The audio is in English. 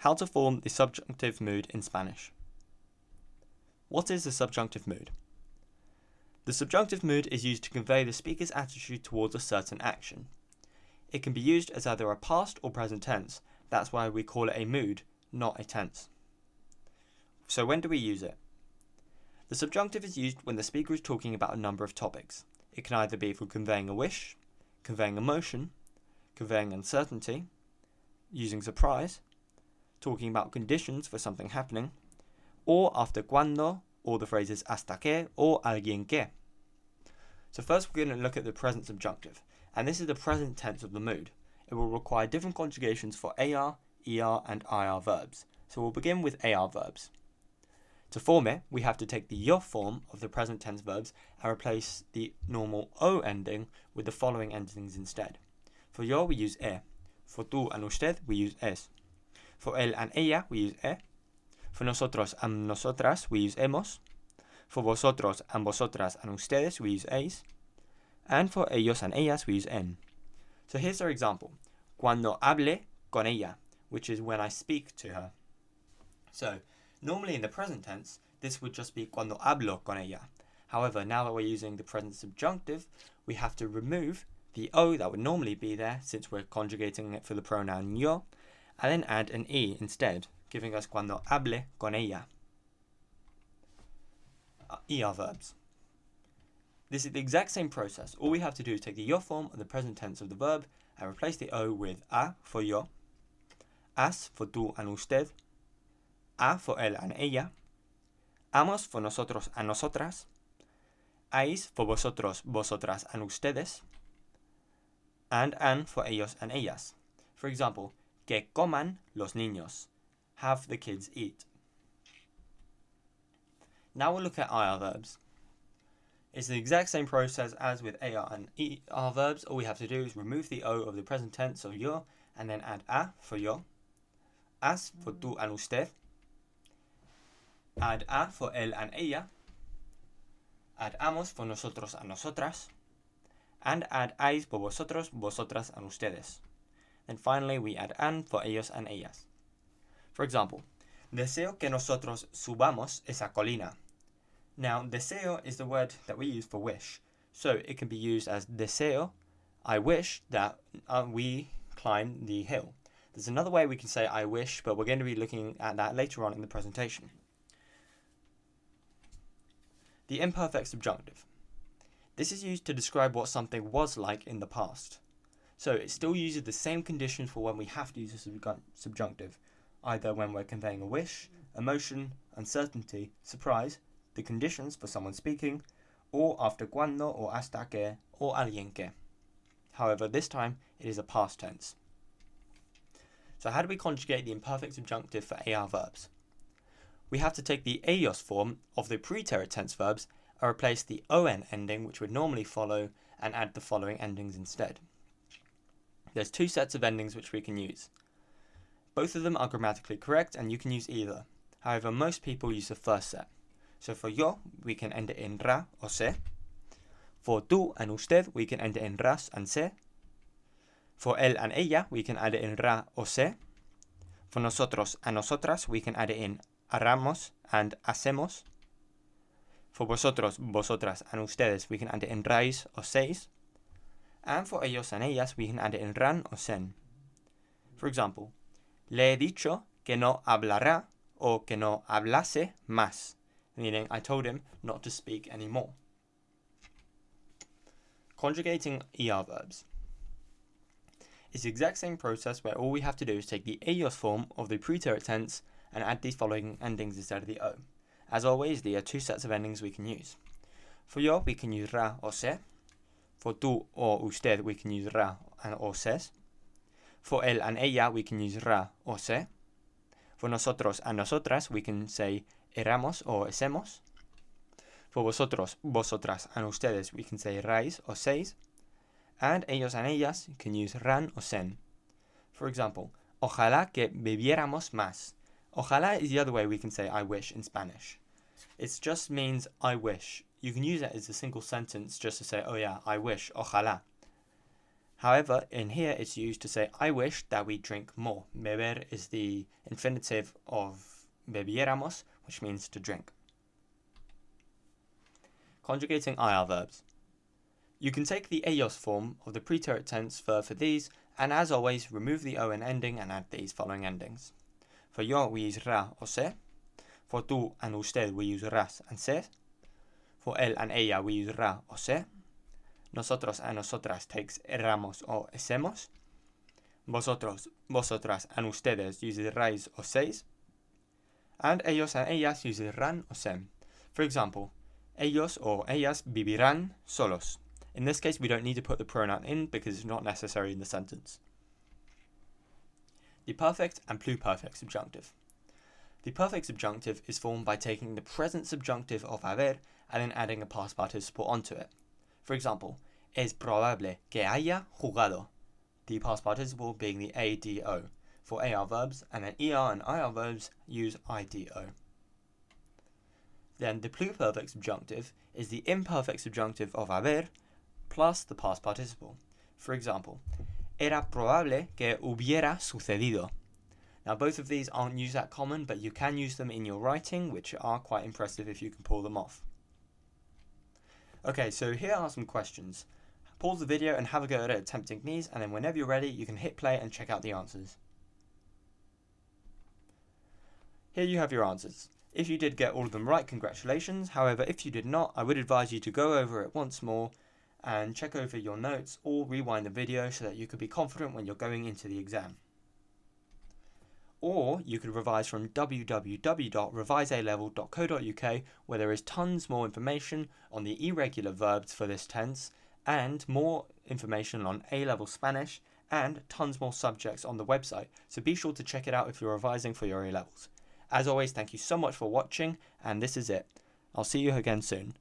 How to form the subjunctive mood in Spanish. What is the subjunctive mood? The subjunctive mood is used to convey the speaker's attitude towards a certain action. It can be used as either a past or present tense. That's why we call it a mood, not a tense. So when do we use it? The subjunctive is used when the speaker is talking about a number of topics. It can either be for conveying a wish, conveying emotion, conveying uncertainty, using surprise, talking about conditions for something happening, or after cuando, or the phrases hasta que or alguien que. So first we're going to look at the present subjunctive, and this is the present tense of the mood. It will require different conjugations for AR, ER and IR verbs. So we'll begin with AR verbs. To form it, we have to take the yo form of the present tense verbs and replace the normal O ending with the following endings instead. For yo we use e. For tú and usted we use es. For él and ella we use e. For nosotros and nosotras we use hemos. For vosotros and vosotras and ustedes we use eis. And for ellos and ellas we use en. So here's our example. Cuando hable con ella, which is when I speak to her. So normally in the present tense, this would just be cuando hablo con ella. However, now that we're using the present subjunctive, we have to remove the O that would normally be there since we're conjugating it for the pronoun yo, and then add an E instead, giving us cuando hable con ella. ER verbs. This is the exact same process. All we have to do is take the yo form of the present tense of the verb and replace the O with a for yo, as for tú and usted, a for él and ella, amos for nosotros and nosotras, ais for vosotros, vosotras and ustedes, and an for ellos and ellas. For example, que coman los niños. Have the kids eat. Now we'll look at IR verbs. It's the exact same process as with AR and ER verbs. All we have to do is remove the O of the present tense of yo and then add a for yo, as for tú and usted, add a for él and ella, add amos for nosotros and nosotras, and add ais for vosotros, vosotras and ustedes. And finally we add an for ellos and ellas. For example, deseo que nosotros subamos esa colina. Now, deseo is the word that we use for wish. So it can be used as deseo, I wish that we climb the hill. There's another way we can say I wish, but we're going to be looking at that later on in the presentation. The imperfect subjunctive. This is used to describe what something was like in the past. So it still uses the same conditions for when we have to use a subjunctive, either when we're conveying a wish, emotion, uncertainty, surprise, the conditions for someone speaking, or after cuando or hasta que or alguien que. However, this time it is a past tense. So how do we conjugate the imperfect subjunctive for AR verbs? We have to take the ellos form of the preterite tense verbs and replace the on ending, which would normally follow, and add the following endings instead. There's two sets of endings which we can use. Both of them are grammatically correct and you can use either. However, most people use the first set. So for yo, we can end it in ra or se. For tú and usted, we can end it in ras and se. For él and ella, we can add it in ra or se. For nosotros and nosotras, we can add it in haramos and hacemos. For vosotros, vosotras and ustedes, we can add it in rais or seis. And for ellos and ellas, we can add it in ran or sen. For example, le he dicho que no hablará o que no hablase más, meaning I told him not to speak anymore. Conjugating ER verbs. It's the exact same process where all we have to do is take the ellos form of the preterite tense and add these following endings instead of the O. As always, there are two sets of endings we can use. For yo, we can use ra or se. For tú or usted, we can use ra or ses. For él and ella, we can use ra or se. For nosotros and nosotras, we can say éramos or hacemos. For vosotros, vosotras and ustedes, we can say rais or seis. And ellos and ellas can use ran or sen. For example, ojalá que bebiéramos más. Ojalá is the other way we can say I wish in Spanish. It just means I wish. You can use it as a single sentence just to say, oh yeah, I wish, ojalá. However, in here it's used to say, I wish that we drink more. Beber is the infinitive of bebiéramos, which means to drink. Conjugating IR verbs. You can take the ellos form of the preterite tense verb for these, and as always, remove the on ending and add these following endings. For yo, we use ra or se. For tú and usted, we use ras and ses. For él and ella, we use ra or se. Nosotros and nosotras takes erramos o hacemos. Vosotros, vosotras and ustedes uses rais or seis. And ellos and ellas uses ran or sem. For example, ellos or ellas vivirán solos. In this case, we don't need to put the pronoun in because it's not necessary in the sentence. The perfect and pluperfect subjunctive. The perfect subjunctive is formed by taking the present subjunctive of haber and then adding a past participle onto it. For example, es probable que haya jugado. The past participle being the ADO for AR verbs, and then ER and IR verbs use IDO. Then the pluperfect subjunctive is the imperfect subjunctive of haber plus the past participle. For example, era probable que hubiera sucedido. Now both of these aren't used that common, but you can use them in your writing, which are quite impressive if you can pull them off. Okay, so here are some questions. Pause the video and have a go at attempting these, and then whenever you're ready, you can hit play and check out the answers. Here you have your answers. If you did get all of them right, congratulations. However, if you did not, I would advise you to go over it once more and check over your notes or rewind the video so that you could be confident when you're going into the exam. Or you could revise from www.revisealevel.co.uk, where there is tons more information on the irregular verbs for this tense and more information on A-level Spanish and tons more subjects on the website, so be sure to check it out if you're revising for your A-levels. As always, thank you so much for watching, and this is it. I'll see you again soon.